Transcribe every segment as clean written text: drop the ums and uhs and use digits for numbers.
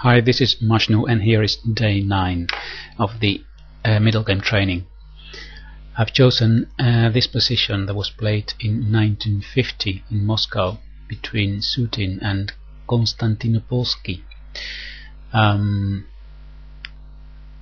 Hi, this is Majnu and here is day 9 of the middle game training. I've chosen this position that was played in 1950 in Moscow between Sutin and Konstantinopolsky.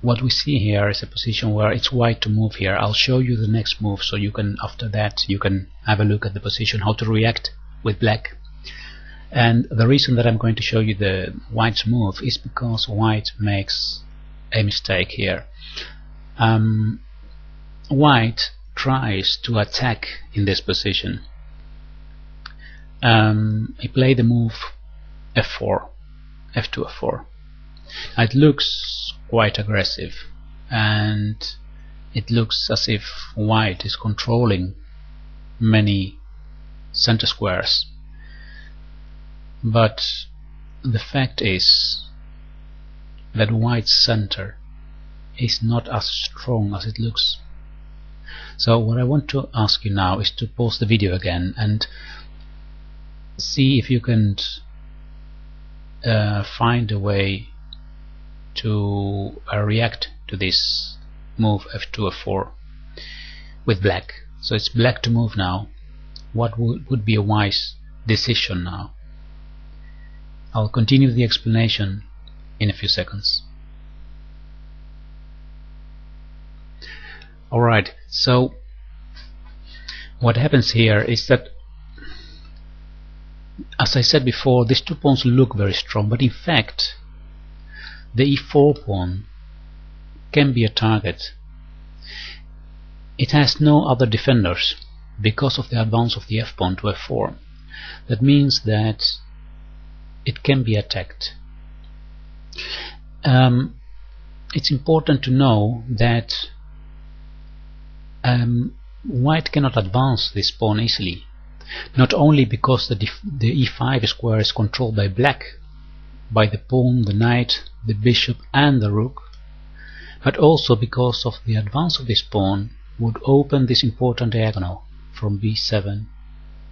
What we see here is a position where it's white to move here. I'll show you the next move, so you can, after that, you can have a look at the position, how to react with black. And the reason that I'm going to show you the white's move is because white makes a mistake here. White tries to attack in this position. He played the move f4, f2, f4. It looks quite aggressive, and it looks as if white is controlling many center squares. But the fact is that white's center is not as strong as it looks. So what I want to ask you now is to pause the video again and see if you can find a way to react to this move f2, f4 with black. So it's black to move now. What would be a wise decision now? I'll continue the explanation in a few seconds. Alright, so what happens here is that, as I said before, these two pawns look very strong, but in fact the e4 pawn can be a target. It has no other defenders because of the advance of the f pawn to f4. That means that it can be attacked. It's important to know that white cannot advance this pawn easily, not only because the e5 square is controlled by black, by the pawn, the knight, the bishop and the rook, but also because of the advance of this pawn would open this important diagonal from b7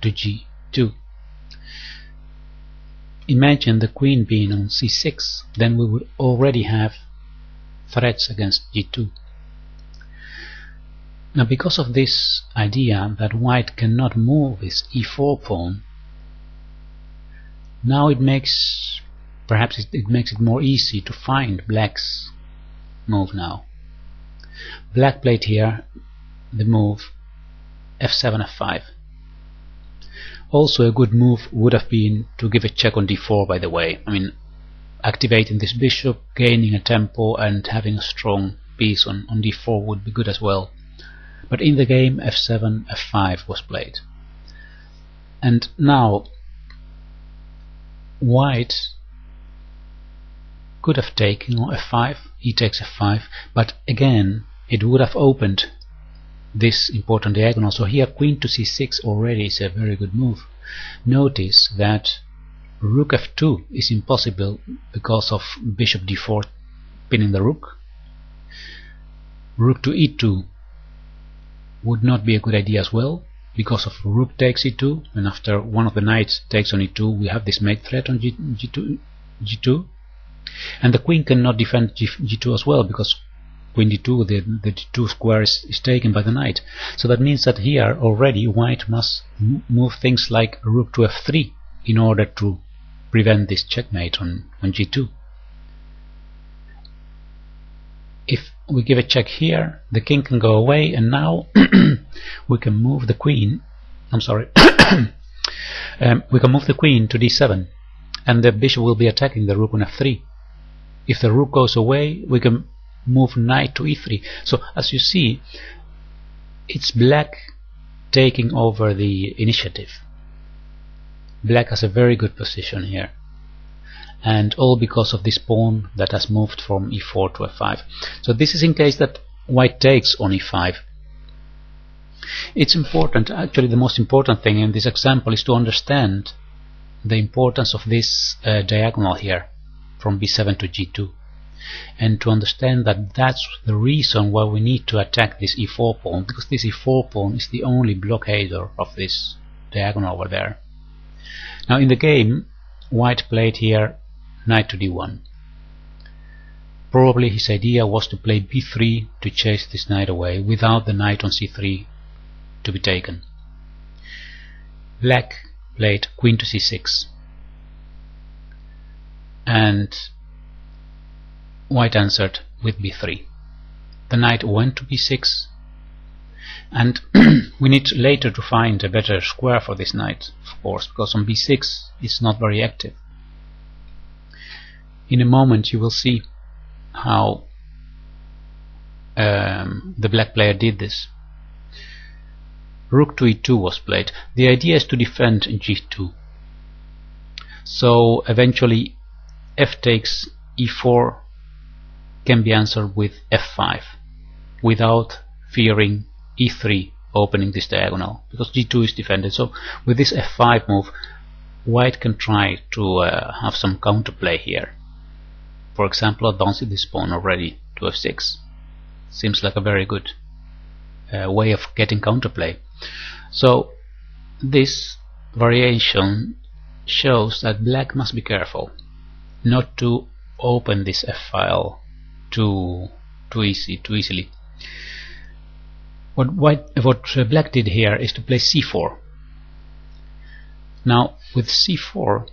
to g2. Imagine the queen being on c6, then we would already have threats against g2. Now, because of this idea that white cannot move his e4 pawn, now it makes it more easy to find black's move now. Black played here the move f7, f5. Also a good move would have been to give a check on d4, by the way. I mean, activating this bishop, gaining a tempo and having a strong piece on d4 would be good as well. But in the game f7, f5 was played. And now white could have taken on f5, he takes f5, but again it would have opened this important diagonal. So here queen to c6 already is a very good move. Notice that rook f2 is impossible because of bishop d4 pinning the rook. Rook to e2 would not be a good idea as well, because of rook takes e2, and after one of the knights takes on e2 we have this mate threat on g2, and the queen cannot defend g2 as well, because queen d2, the d2 square is taken by the knight. So that means that here already white must move things like rook to f3 in order to prevent this checkmate on g2. If we give a check here, the king can go away, and now we can move the queen. I'm sorry. We can move the queen to d7, and the bishop will be attacking the rook on f3. If the rook goes away, we can move knight to e3. So as you see, it's black taking over the initiative. Black has a very good position here, and all because of this pawn that has moved from e4 to f5. So this is in case that white takes on e5. It's important, actually the most important thing in this example is to understand the importance of this diagonal here from b7 to g2, and to understand that that's the reason why we need to attack this e4 pawn, because this e4 pawn is the only blockader of this diagonal over there. Now in the game white played here knight to d1. Probably his idea was to play b3 to chase this knight away without the knight on c3 to be taken. Black played queen to c6 and white answered with b3. The knight went to b6 and we need later to find a better square for this knight, of course, because on b6 it's not very active. In a moment you will see how the black player did this. Rook to e2 was played. The idea is to defend g2. So eventually f takes e4 can be answered with f5 without fearing e3 opening this diagonal, because g2 is defended. So with this f5 move, white can try to have some counterplay here. For example, advancing this pawn already to f6. Seems like a very good way of getting counterplay. So this variation shows that black must be careful not to open this f-file too easily. What black did here is to play c4. Now with c4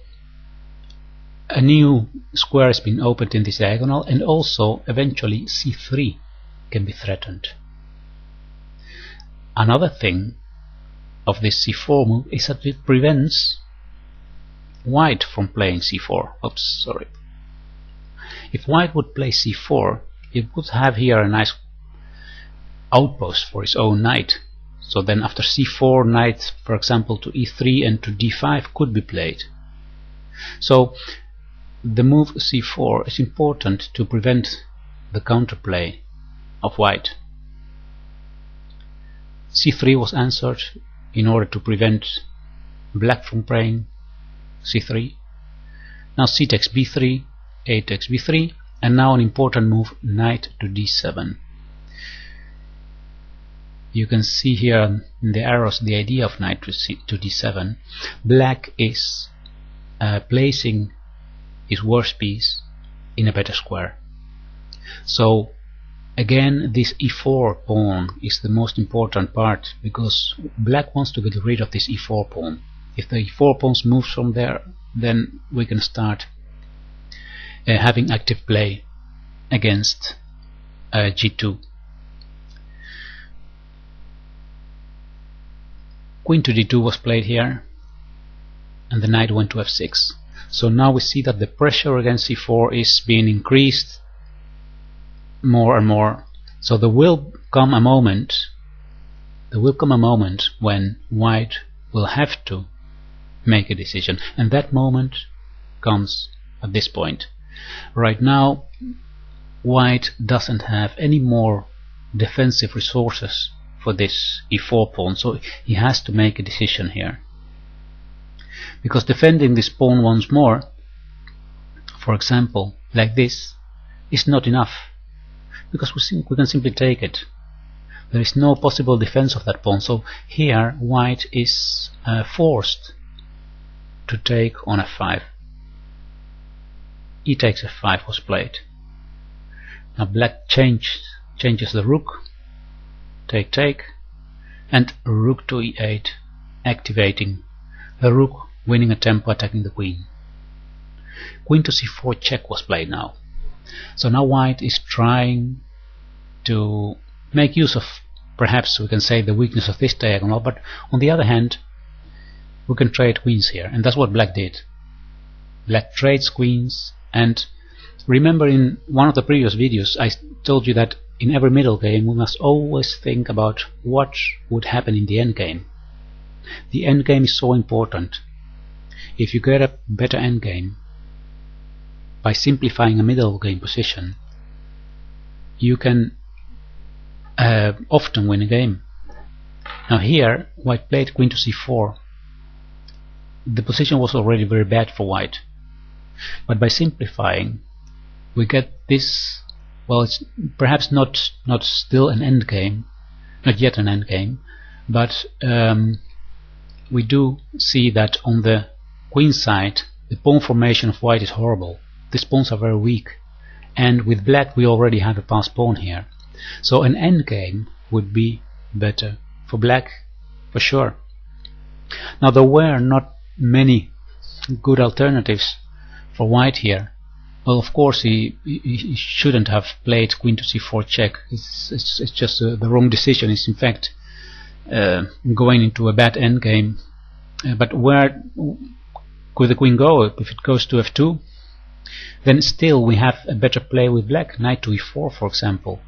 a new square has been opened in this diagonal, and also eventually c3 can be threatened. Another thing of this c4 move is that it prevents white from playing c4. Oops, sorry. If white would play c4, it would have here a nice outpost for his own knight. So then after c4, knight, for example, to e3 and to d5 could be played. So the move c4 is important to prevent the counterplay of white. c3 was answered in order to prevent black from playing c3. Now c takes b3, a takes b3, and now an important move, knight to d7. You can see here in the arrows the idea of knight to d7. Black is placing his worst piece in a better square. So again, this e4 pawn is the most important part, because black wants to get rid of this e4 pawn. If the e4 pawn moves from there, then we can start having active play against g2. Queen to d2 was played here, and the knight went to f6. So now we see that the pressure against c4 is being increased more and more. So there will come a moment when white will have to make a decision, and that moment comes at this point. Right now white doesn't have any more defensive resources for this e4 pawn, so he has to make a decision here, because defending this pawn once more, for example like this, is not enough, because we can simply take it. There is no possible defense of that pawn. So here white is forced to take on f5. E takes f5 was played. Now black changes the rook, take, and rook to e8, activating the rook, winning a tempo, attacking the queen. Queen to c4 check was played now. So now white is trying to make use of, perhaps we can say, the weakness of this diagonal, but on the other hand we can trade queens here, and that's what black did. Black trades queens, and remember in one of the previous videos I told you that in every middle game we must always think about what would happen in the endgame. The endgame is so important. If you get a better endgame by simplifying a middle game position, you can often win a game. Now here white played queen to c4. The position was already very bad for white, but by simplifying we get this. Well, it's perhaps not still an endgame, not yet an endgame, but we do see that on the queen side the pawn formation of white is horrible. These pawns are very weak, and with black we already have a passed pawn here, so an endgame would be better for black for sure. Now there were not many good alternatives for white here. Well, of course he shouldn't have played queen to c4 check. It's just the wrong decision. It's in fact going into a bad endgame. But where could the queen go? If it goes to f2, then still we have a better play with black. Knight to e4, for example,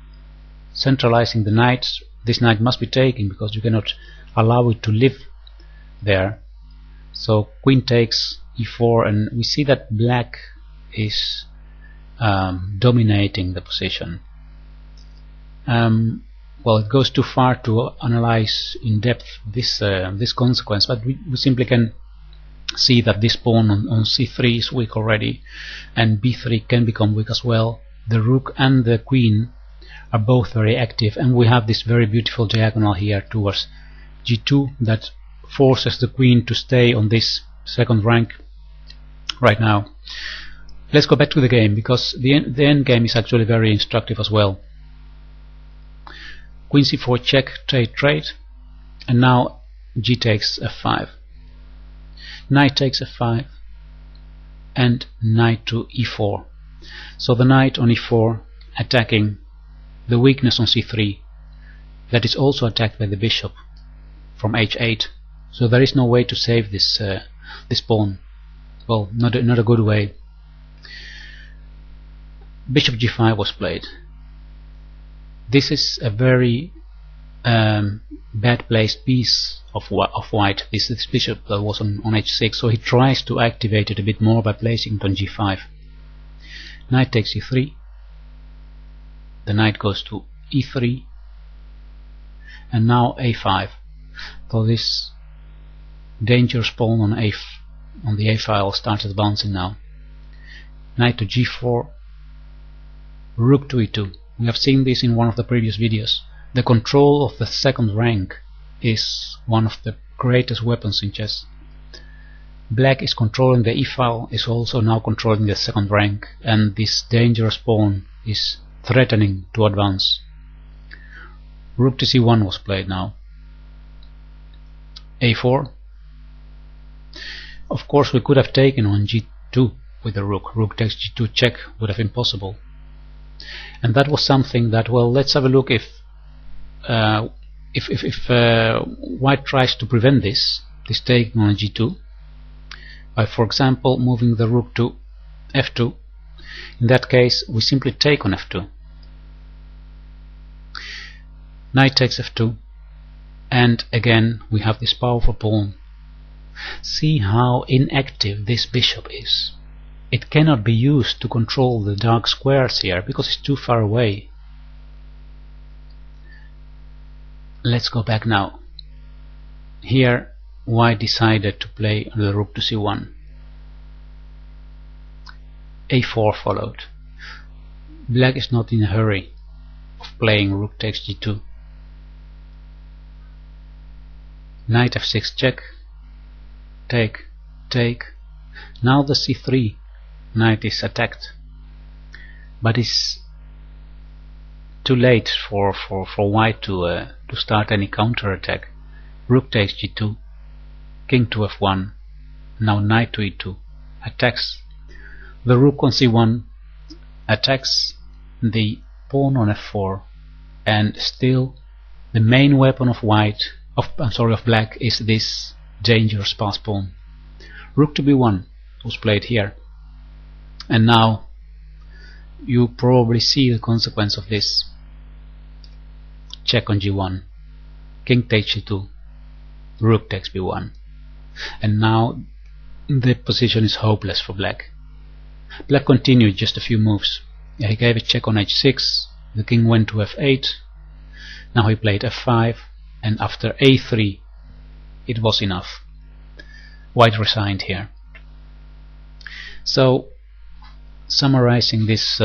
centralizing the knight. This knight must be taken because you cannot allow it to live there. So queen takes e4, and we see that black is dominating the position. Well, it goes too far to analyze in depth this consequence, but we simply can see that this pawn on c3 is weak already, and b3 can become weak as well. The rook and the queen are both very active, and we have this very beautiful diagonal here towards g2 that forces the queen to stay on this second rank right now. Let's go back to the game, because the end game is actually very instructive as well. Queen c4 check, trade, and now g takes f5. Knight takes f5 and knight to e4. So the knight on e4 attacking the weakness on c3 that is also attacked by the bishop from h8. So there is no way to save this this pawn. Well, not a good way. Bishop g5 was played. This is a very bad placed piece of white. This bishop that was on h6, so he tries to activate it a bit more by placing it on g5. Knight takes e3. The knight goes to e3, and now a5. So this dangerous pawn on the a file starts advancing now. Knight to g4, rook to e2. We have seen this in one of the previous videos. The control of the second rank is one of the greatest weapons in chess. Black is controlling the e-file, is also now controlling the second rank, and this dangerous pawn is threatening to advance. Rook to c1 was played now. a4. Of course we could have taken on g2 with the rook. Rook takes g2 check would have been possible. And that was something that, well, let's have a look if white tries to prevent this taking on g2 by, for example, moving the rook to f2. In that case we simply take on f2. Knight takes f2, and again we have this powerful pawn. See how inactive this bishop is. It cannot be used to control the dark squares here because it's too far away. Let's go back now. Here white decided to play the rook to c1. a4 followed. Black is not in a hurry of playing rook takes g2. Knight f6 check, take. Now the c3 knight is attacked, but it's too late for white to start any counter attack. Rook takes g2, king to f1, now knight to e2, attacks the rook on c1, attacks the pawn on f4, and still the main weapon of of black is this dangerous pass pawn. Rook to b1 was played here, and now you probably see the consequence of this. Check on g1, king takes g2, rook takes b1, and now the position is hopeless for black. Black continued just a few moves. He gave a check on h6, the king went to f8, now he played f5, and after a3 it was enough. White resigned here. So, summarizing this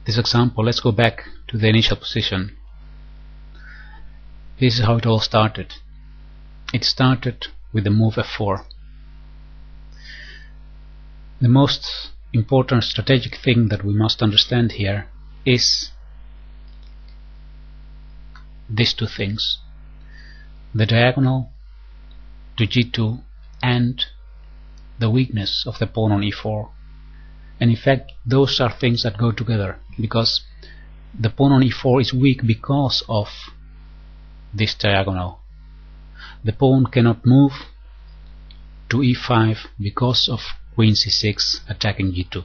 example, let's go back to the initial position. This is how it all started. It started with the move f4. The most important strategic thing that we must understand here is these two things: the diagonal to g2 and the weakness of the pawn on e4. And in fact, those are things that go together, because the pawn on e4 is weak because of this diagonal. The pawn cannot move to e5 because of queen c6 attacking g2.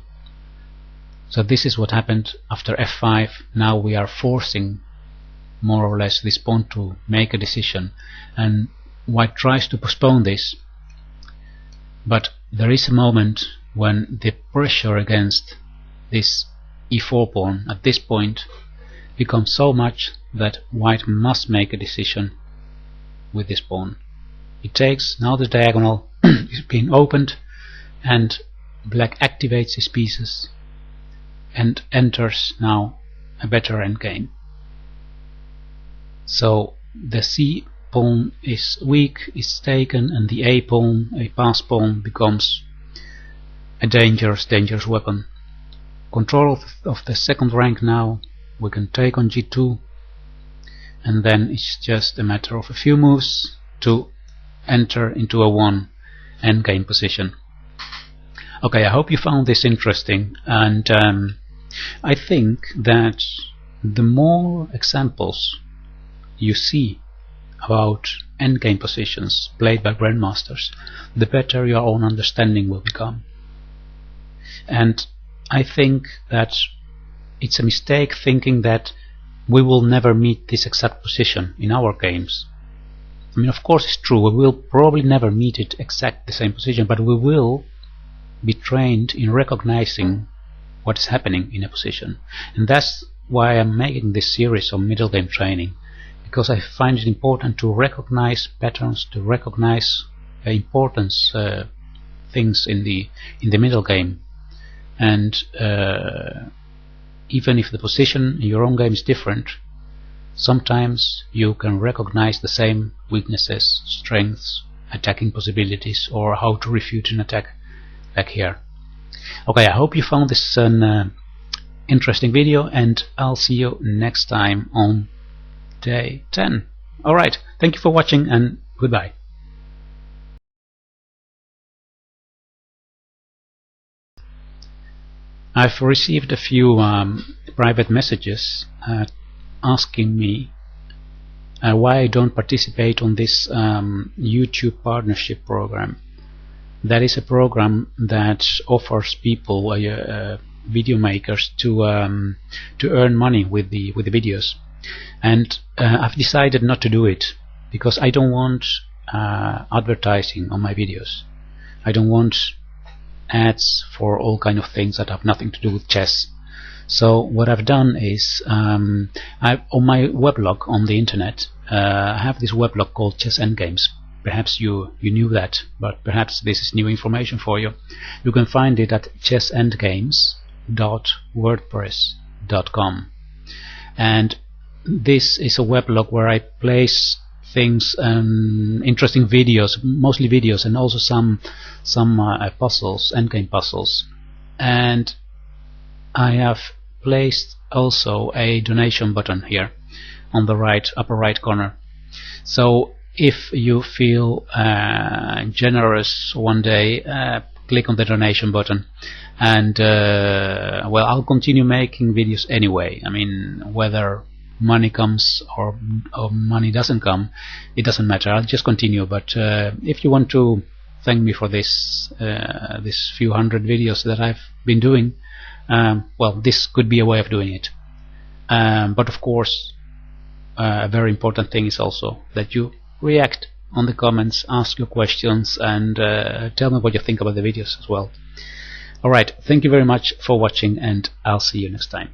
So this is what happened after f5. Now we are forcing more or less this pawn to make a decision, and white tries to postpone this, but there is a moment when the pressure against this e4 pawn at this point becomes so much that white must make a decision with this pawn. It takes, now the diagonal is being opened, and black activates his pieces and enters now a better endgame. So the c pawn is weak, is taken, and the a pawn, a pass pawn, becomes a dangerous weapon. Control of the second rank now. We can take on g2, and then it's just a matter of a few moves to enter into a 1 endgame position. Okay, I hope you found this interesting, and I think that the more examples you see about endgame positions played by grandmasters, the better your own understanding will become. And I think that it's a mistake thinking that we will never meet this exact position in our games. I mean, of course it's true, we will probably never meet it exact the same position, but we will be trained in recognizing what is happening in a position. And that's why I'm making this series on middle game training, because I find it important to recognize patterns, to recognize importance things in the middle game. And even if the position in your own game is different, sometimes you can recognize the same weaknesses, strengths, attacking possibilities, or how to refute an attack, like here. Okay, I hope you found this an interesting video, and I'll see you next time on day 10. Alright, thank you for watching, and goodbye. I've received a few private messages asking me why I don't participate on this YouTube partnership program. That is a program that offers people, video makers, to earn money with the videos. And I've decided not to do it because I don't want advertising on my videos. I don't want ads for all kind of things that have nothing to do with chess. So what I've done is on my weblog on the internet, I have this weblog called Chess Endgames. Perhaps you knew that, but perhaps this is new information for you. You can find it at chessendgames.wordpress.com, and this is a weblog where I place things, interesting videos, mostly videos, and also some puzzles, endgame puzzles. And I have placed also a donation button here on the upper right corner. So if you feel generous one day, click on the donation button, and well, I'll continue making videos anyway. I mean, whether money comes or money doesn't come, it doesn't matter. I'll just continue. But if you want to thank me for this few hundred videos that I've been doing, well, this could be a way of doing it. But of course, a very important thing is also that you react on the comments, ask your questions, and tell me what you think about the videos as well. Alright, thank you very much for watching, and I'll see you next time.